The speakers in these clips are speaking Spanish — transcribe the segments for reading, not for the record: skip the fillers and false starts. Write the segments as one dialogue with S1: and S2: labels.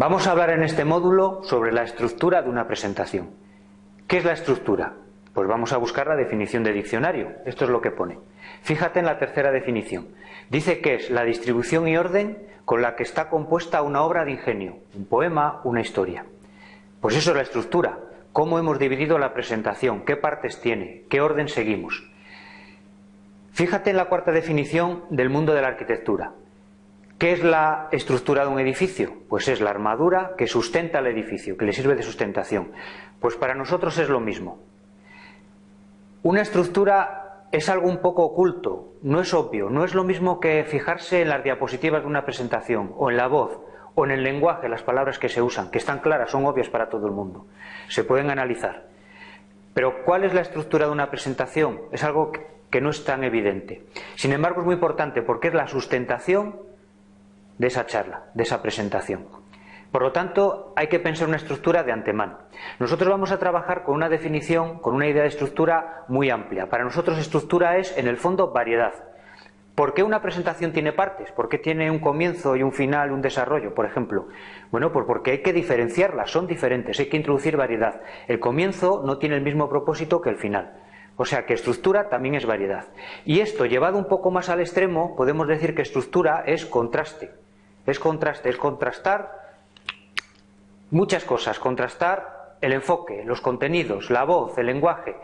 S1: Vamos a hablar en este módulo sobre la estructura de una presentación. ¿Qué es la estructura? Pues vamos a buscar la definición de diccionario. Esto es lo que pone. Fíjate en la tercera definición. Dice que es la distribución y orden con la que está compuesta una obra de ingenio, un poema, una historia. Pues eso es la estructura. ¿Cómo hemos dividido la presentación? ¿Qué partes tiene? ¿Qué orden seguimos? Fíjate en la cuarta definición del mundo de la arquitectura. ¿Qué es la estructura de un edificio? Pues es la armadura que sustenta el edificio, que le sirve de sustentación. Pues para nosotros es lo mismo. Una estructura es algo un poco oculto, no es obvio, no es lo mismo que fijarse en las diapositivas de una presentación, o en la voz, o en el lenguaje, las palabras que se usan, que están claras, son obvias para todo el mundo. Se pueden analizar. Pero ¿cuál es la estructura de una presentación? Es algo que no es tan evidente. Sin embargo, es muy importante porque es la sustentación de esa charla, de esa presentación. Por lo tanto, hay que pensar una estructura de antemano. Nosotros vamos a trabajar con una definición, con una idea de estructura muy amplia. Para nosotros estructura es, en el fondo, variedad. ¿Por qué una presentación tiene partes? ¿Por qué tiene un comienzo y un final, un desarrollo, por ejemplo? Bueno, pues porque hay que diferenciarlas, son diferentes, hay que introducir variedad. El comienzo no tiene el mismo propósito que el final. O sea que estructura también es variedad. Y esto, llevado un poco más al extremo, podemos decir que estructura es contraste. Es contraste, es contrastar muchas cosas, contrastar el enfoque, los contenidos, la voz, el lenguaje.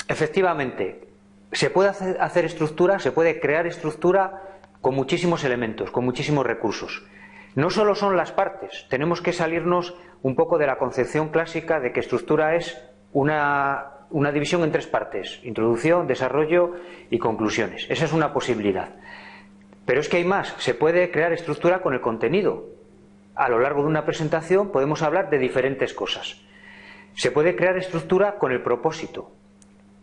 S1: Efectivamente, se puede hacer estructura, se puede crear estructura con muchísimos elementos, con muchísimos recursos. No solo son las partes, tenemos que salirnos un poco de la concepción clásica de que estructura es una división en tres partes: introducción, desarrollo y conclusiones. Esa es una posibilidad. Pero es que hay más, se puede crear estructura con el contenido. A lo largo de una presentación podemos hablar de diferentes cosas. Se puede crear estructura con el propósito.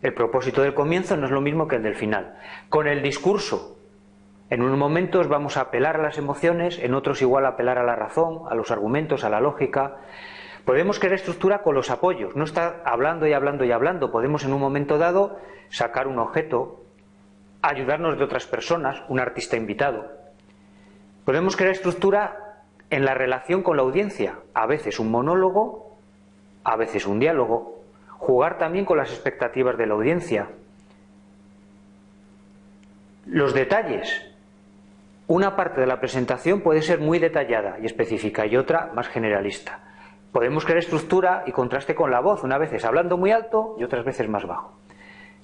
S1: El propósito del comienzo no es lo mismo que el del final. Con el discurso. En unos momentos vamos a apelar a las emociones, en otros igual apelar a la razón, a los argumentos, a la lógica. Podemos crear estructura con los apoyos. No estar hablando y hablando y hablando. Podemos en un momento dado sacar un objeto, ayudarnos de otras personas, un artista invitado. Podemos crear estructura en la relación con la audiencia, a veces un monólogo, a veces un diálogo. Jugar también con las expectativas de la audiencia. Los detalles. Una parte de la presentación puede ser muy detallada y específica y otra más generalista. Podemos crear estructura y contraste con la voz, unas veces hablando muy alto y otras veces más bajo.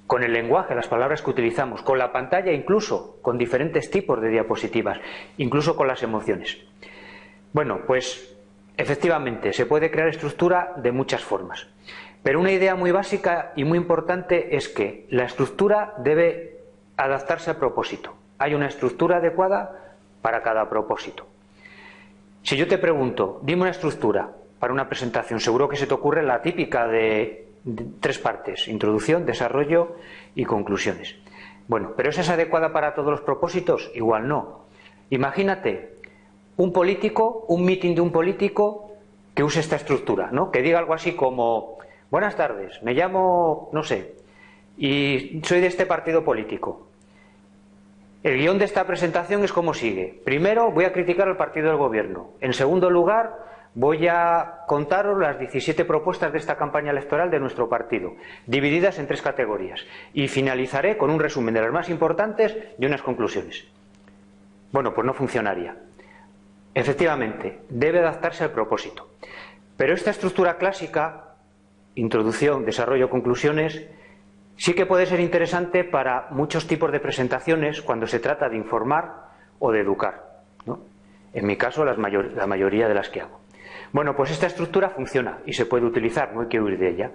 S1: Con el lenguaje, las palabras que utilizamos, con la pantalla incluso, con diferentes tipos de diapositivas, incluso con las emociones. Bueno, pues efectivamente se puede crear estructura de muchas formas. Pero una idea muy básica y muy importante es que la estructura debe adaptarse al propósito. Hay una estructura adecuada para cada propósito. Si yo te pregunto, dime una estructura para una presentación, seguro que se te ocurre la típica de tres partes: introducción, desarrollo y conclusiones. Bueno, ¿pero esa es adecuada para todos los propósitos? Igual no. Imagínate un político, un mitin de un político que use esta estructura, ¿no? Que diga algo así como: buenas tardes, me llamo, no sé, y soy de este partido político. El guión de esta presentación es como sigue. Primero, voy a criticar al partido del gobierno. En segundo lugar, voy a contaros las 17 propuestas de esta campaña electoral de nuestro partido, divididas en tres categorías. Y finalizaré con un resumen de las más importantes y unas conclusiones. Bueno, pues no funcionaría. Efectivamente, debe adaptarse al propósito. Pero esta estructura clásica, introducción, desarrollo, conclusiones, sí que puede ser interesante para muchos tipos de presentaciones cuando se trata de informar o de educar, ¿no? En mi caso, la mayoría de las que hago. Bueno, pues esta estructura funciona y se puede utilizar, no hay que huir de ella.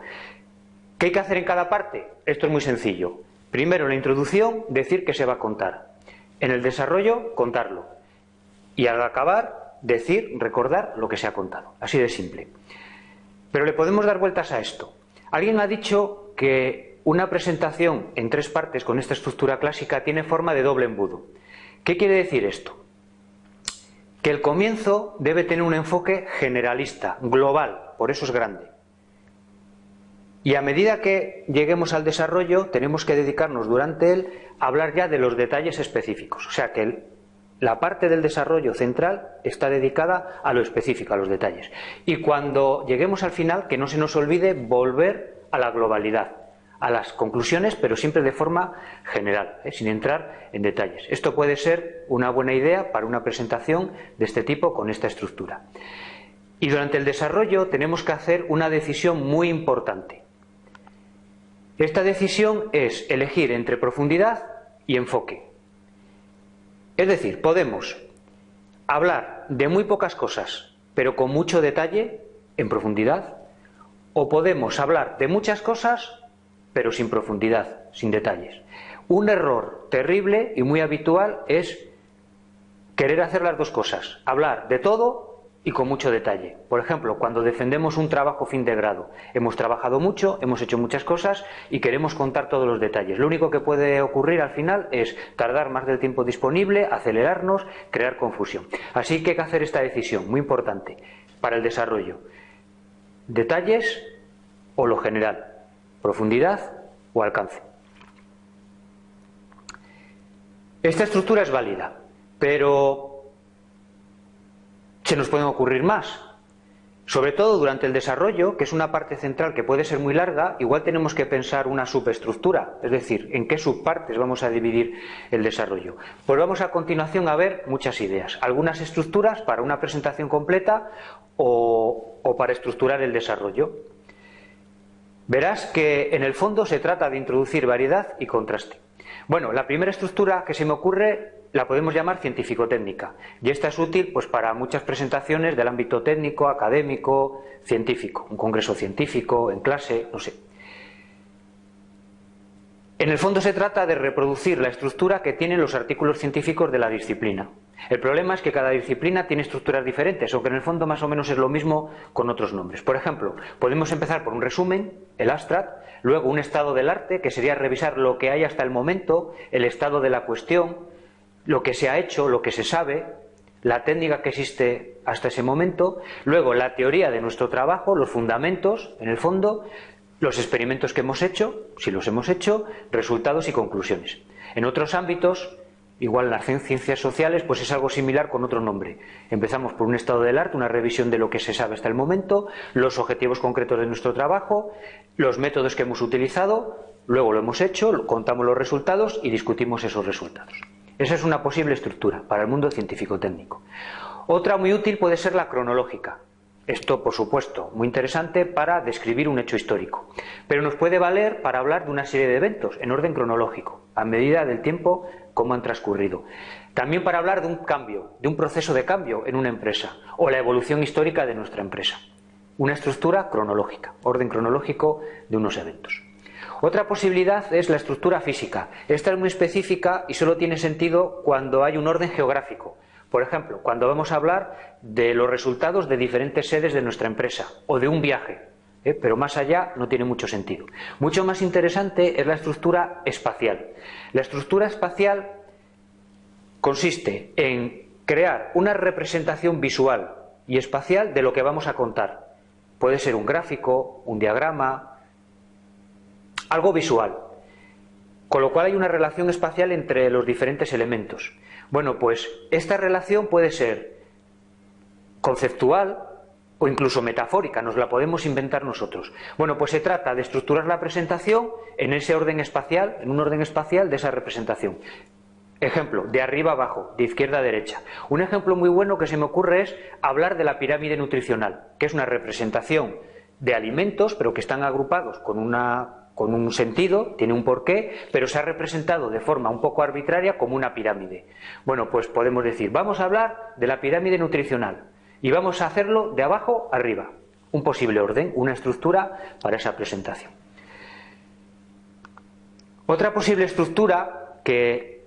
S1: ¿Qué hay que hacer en cada parte? Esto es muy sencillo. Primero, en la introducción, decir qué se va a contar. En el desarrollo, contarlo. Y al acabar, decir, recordar lo que se ha contado. Así de simple. Pero le podemos dar vueltas a esto. Alguien ha dicho que una presentación en tres partes con esta estructura clásica tiene forma de doble embudo. ¿Qué quiere decir esto? Que el comienzo debe tener un enfoque generalista, global, por eso es grande. Y a medida que lleguemos al desarrollo, tenemos que dedicarnos durante él a hablar ya de los detalles específicos. O sea que la parte del desarrollo central está dedicada a lo específico, a los detalles. Y cuando lleguemos al final, que no se nos olvide volver a la globalidad, a las conclusiones, pero siempre de forma general, sin entrar en detalles. Esto puede ser una buena idea para una presentación de este tipo con esta estructura. Y durante el desarrollo tenemos que hacer una decisión muy importante. Esta decisión es elegir entre profundidad y enfoque. Es decir, podemos hablar de muy pocas cosas, pero con mucho detalle, en profundidad, o podemos hablar de muchas cosas, pero sin profundidad, sin detalles. Un error terrible y muy habitual es querer hacer las dos cosas, hablar de todo y con mucho detalle. Por ejemplo, cuando defendemos un trabajo fin de grado, hemos trabajado mucho, hemos hecho muchas cosas y queremos contar todos los detalles. Lo único que puede ocurrir al final es tardar más del tiempo disponible, acelerarnos, crear confusión. Así que hay que hacer esta decisión, muy importante, para el desarrollo. Detalles o lo general, profundidad o alcance. Esta estructura es válida, pero se nos pueden ocurrir más. Sobre todo durante el desarrollo, que es una parte central que puede ser muy larga, igual tenemos que pensar una subestructura, es decir, en qué subpartes vamos a dividir el desarrollo. Pues vamos a continuación a ver muchas ideas, algunas estructuras para una presentación completa o para estructurar el desarrollo. Verás que en el fondo se trata de introducir variedad y contraste. Bueno, la primera estructura que se me ocurre la podemos llamar científico-técnica, y esta es útil pues para muchas presentaciones del ámbito técnico, académico, científico, un congreso científico, en clase, no sé. En el fondo se trata de reproducir la estructura que tienen los artículos científicos de la disciplina. El problema es que cada disciplina tiene estructuras diferentes, aunque en el fondo más o menos es lo mismo con otros nombres. Por ejemplo, podemos empezar por un resumen, el abstract, luego un estado del arte, que sería revisar lo que hay hasta el momento, el estado de la cuestión, lo que se ha hecho, lo que se sabe, la técnica que existe hasta ese momento, luego la teoría de nuestro trabajo, los fundamentos, en el fondo, los experimentos que hemos hecho, si los hemos hecho, resultados y conclusiones. En otros ámbitos, igual en las ciencias sociales, pues es algo similar con otro nombre. Empezamos por un estado del arte, una revisión de lo que se sabe hasta el momento, los objetivos concretos de nuestro trabajo, los métodos que hemos utilizado, luego lo hemos hecho, contamos los resultados y discutimos esos resultados. Esa es una posible estructura para el mundo científico-técnico. Otra muy útil puede ser la cronológica. Esto, por supuesto, muy interesante para describir un hecho histórico, pero nos puede valer para hablar de una serie de eventos en orden cronológico, a medida del tiempo como han transcurrido. También para hablar de un cambio, de un proceso de cambio en una empresa, o la evolución histórica de nuestra empresa. Una estructura cronológica, orden cronológico de unos eventos. Otra posibilidad es la estructura física. Esta es muy específica y solo tiene sentido cuando hay un orden geográfico. Por ejemplo, cuando vamos a hablar de los resultados de diferentes sedes de nuestra empresa o de un viaje, pero más allá no tiene mucho sentido. Mucho más interesante es la estructura espacial. La estructura espacial consiste en crear una representación visual y espacial de lo que vamos a contar. Puede ser un gráfico, un diagrama, algo visual, con lo cual hay una relación espacial entre los diferentes elementos. Bueno, pues esta relación puede ser conceptual o incluso metafórica, nos la podemos inventar nosotros. Bueno, pues se trata de estructurar la presentación en ese orden espacial, en un orden espacial de esa representación. Ejemplo, de arriba a abajo, de izquierda a derecha. Un ejemplo muy bueno que se me ocurre es hablar de la pirámide nutricional, que es una representación de alimentos, pero que están agrupados con un sentido, tiene un porqué, pero se ha representado de forma un poco arbitraria como una pirámide. Bueno, pues podemos decir, vamos a hablar de la pirámide nutricional y vamos a hacerlo de abajo arriba. Un posible orden, una estructura para esa presentación. Otra posible estructura que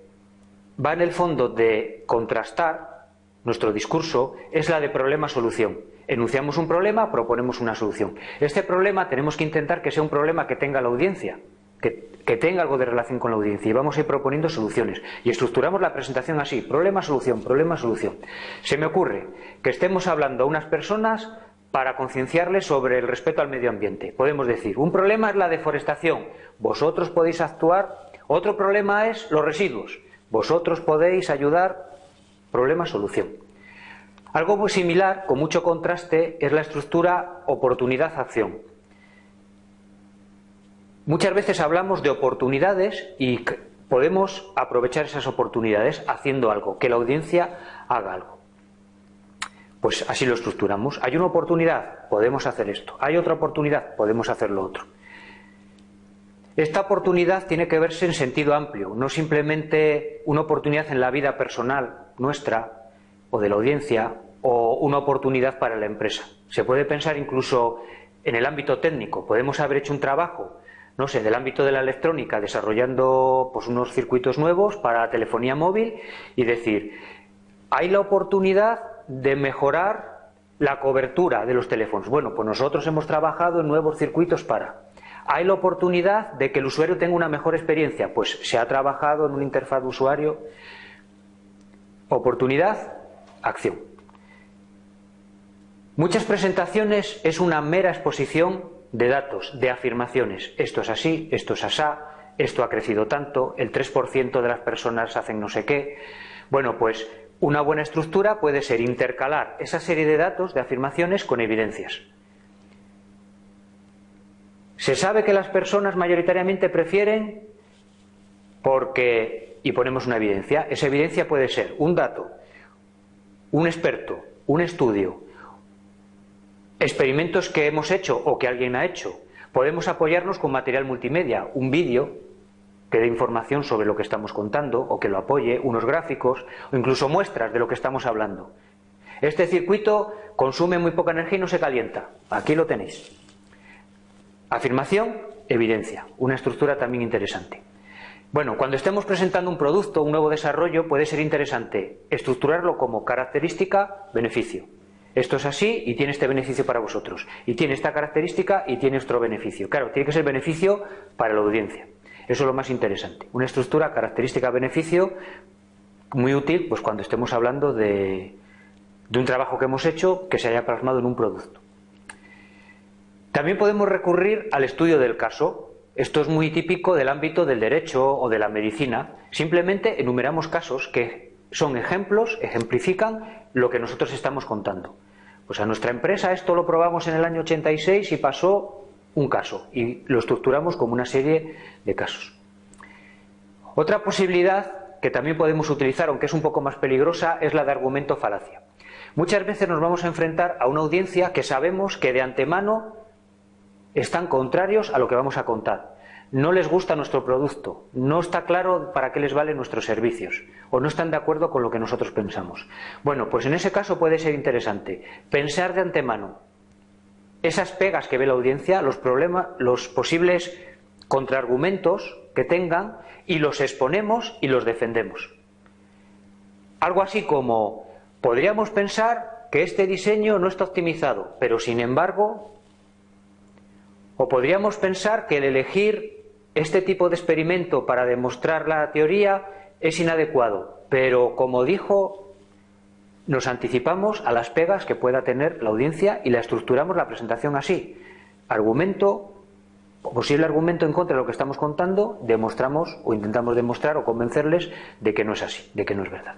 S1: va en el fondo de contrastar nuestro discurso es la de problema-solución. Enunciamos un problema, proponemos una solución. Este problema tenemos que intentar que sea un problema que tenga la audiencia, que tenga algo de relación con la audiencia, y vamos a ir proponiendo soluciones. Y estructuramos la presentación así, problema-solución, problema-solución. Se me ocurre que estemos hablando a unas personas para concienciarles sobre el respeto al medio ambiente. Podemos decir, un problema es la deforestación, vosotros podéis actuar. Otro problema es los residuos, vosotros podéis ayudar problema-solución. Algo muy similar, con mucho contraste, es la estructura oportunidad-acción. Muchas veces hablamos de oportunidades y podemos aprovechar esas oportunidades haciendo algo, que la audiencia haga algo. Pues así lo estructuramos. Hay una oportunidad, podemos hacer esto. Hay otra oportunidad, podemos hacer lo otro. Esta oportunidad tiene que verse en sentido amplio, no simplemente una oportunidad en la vida personal nuestra o de la audiencia o una oportunidad para la empresa. Se puede pensar incluso en el ámbito técnico. Podemos haber hecho un trabajo, no sé, del ámbito de la electrónica, desarrollando pues unos circuitos nuevos para telefonía móvil y decir, hay la oportunidad de mejorar la cobertura de los teléfonos. Bueno, pues nosotros hemos trabajado en nuevos circuitos para... Hay la oportunidad de que el usuario tenga una mejor experiencia. Pues se ha trabajado en una interfaz de usuario. Oportunidad, acción. Muchas presentaciones es una mera exposición de datos, de afirmaciones. Esto es así, esto es asá, esto ha crecido tanto, el 3% de las personas hacen no sé qué. Bueno, pues una buena estructura puede ser intercalar esa serie de datos, de afirmaciones, con evidencias. Se sabe que las personas mayoritariamente prefieren porque, y ponemos una evidencia, esa evidencia puede ser un dato, un experto, un estudio, experimentos que hemos hecho o que alguien ha hecho. Podemos apoyarnos con material multimedia, un vídeo que dé información sobre lo que estamos contando o que lo apoye, unos gráficos o incluso muestras de lo que estamos hablando. Este circuito consume muy poca energía y no se calienta. Aquí lo tenéis. Afirmación, evidencia, una estructura también interesante. Bueno, cuando estemos presentando un producto, un nuevo desarrollo, puede ser interesante estructurarlo como característica, beneficio. Esto es así y tiene este beneficio para vosotros. Y tiene esta característica y tiene otro beneficio. Claro, tiene que ser beneficio para la audiencia. Eso es lo más interesante. Una estructura, característica, beneficio, muy útil pues cuando estemos hablando de un trabajo que hemos hecho que se haya plasmado en un producto. También podemos recurrir al estudio del caso. Esto es muy típico del ámbito del derecho o de la medicina. Simplemente enumeramos casos que son ejemplos, ejemplifican lo que nosotros estamos contando. Pues a nuestra empresa esto lo probamos en el año 86 y pasó un caso. Y lo estructuramos como una serie de casos. Otra posibilidad que también podemos utilizar, aunque es un poco más peligrosa, es la de argumento falacia. Muchas veces nos vamos a enfrentar a una audiencia que sabemos que de antemano están contrarios a lo que vamos a contar. No les gusta nuestro producto, no está claro para qué les valen nuestros servicios o no están de acuerdo con lo que nosotros pensamos. Bueno, pues en ese caso puede ser interesante pensar de antemano esas pegas que ve la audiencia, los problemas, los posibles contraargumentos que tengan y los exponemos y los defendemos. Algo así como, podríamos pensar que este diseño no está optimizado, pero sin embargo... O podríamos pensar que el elegir este tipo de experimento para demostrar la teoría es inadecuado, pero como dijo, nos anticipamos a las pegas que pueda tener la audiencia y la estructuramos la presentación así. Argumento, posible argumento en contra de lo que estamos contando, demostramos o intentamos demostrar o convencerles de que no es así, de que no es verdad.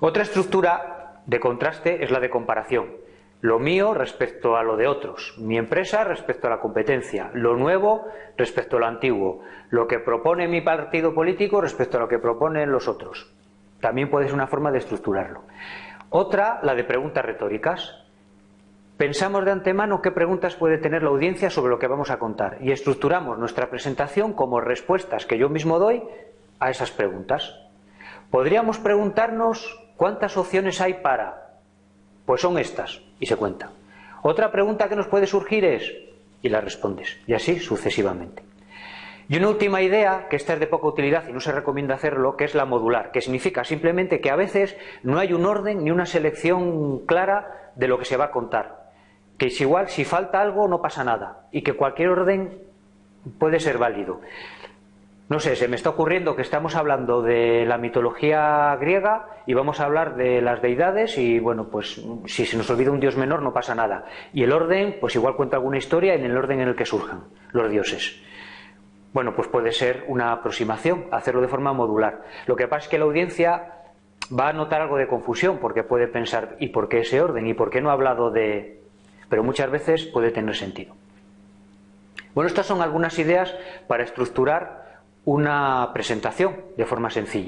S1: Otra estructura de contraste es la de comparación. Lo mío respecto a lo de otros, mi empresa respecto a la competencia, lo nuevo respecto a lo antiguo, lo que propone mi partido político respecto a lo que proponen los otros. También puede ser una forma de estructurarlo. Otra, la de preguntas retóricas. Pensamos de antemano qué preguntas puede tener la audiencia sobre lo que vamos a contar y estructuramos nuestra presentación como respuestas que yo mismo doy a esas preguntas. Podríamos preguntarnos cuántas opciones hay para... Pues son estas, y se cuenta. Otra pregunta que nos puede surgir es, y la respondes, y así sucesivamente. Y una última idea, que esta es de poca utilidad y no se recomienda hacerlo, que es la modular, que significa simplemente que a veces no hay un orden ni una selección clara de lo que se va a contar. Que es igual, si falta algo no pasa nada, y que cualquier orden puede ser válido. No sé, se me está ocurriendo que estamos hablando de la mitología griega y vamos a hablar de las deidades y bueno, pues si se nos olvida un dios menor no pasa nada. Y el orden, pues igual cuenta alguna historia en el orden en el que surjan los dioses. Bueno, pues puede ser una aproximación, hacerlo de forma modular. Lo que pasa es que la audiencia Va a notar algo de confusión porque puede pensar, ¿y por qué ese orden? ¿Y por qué no ha hablado de...? Pero muchas veces puede tener sentido. Bueno, estas son algunas ideas para estructurar una presentación de forma sencilla.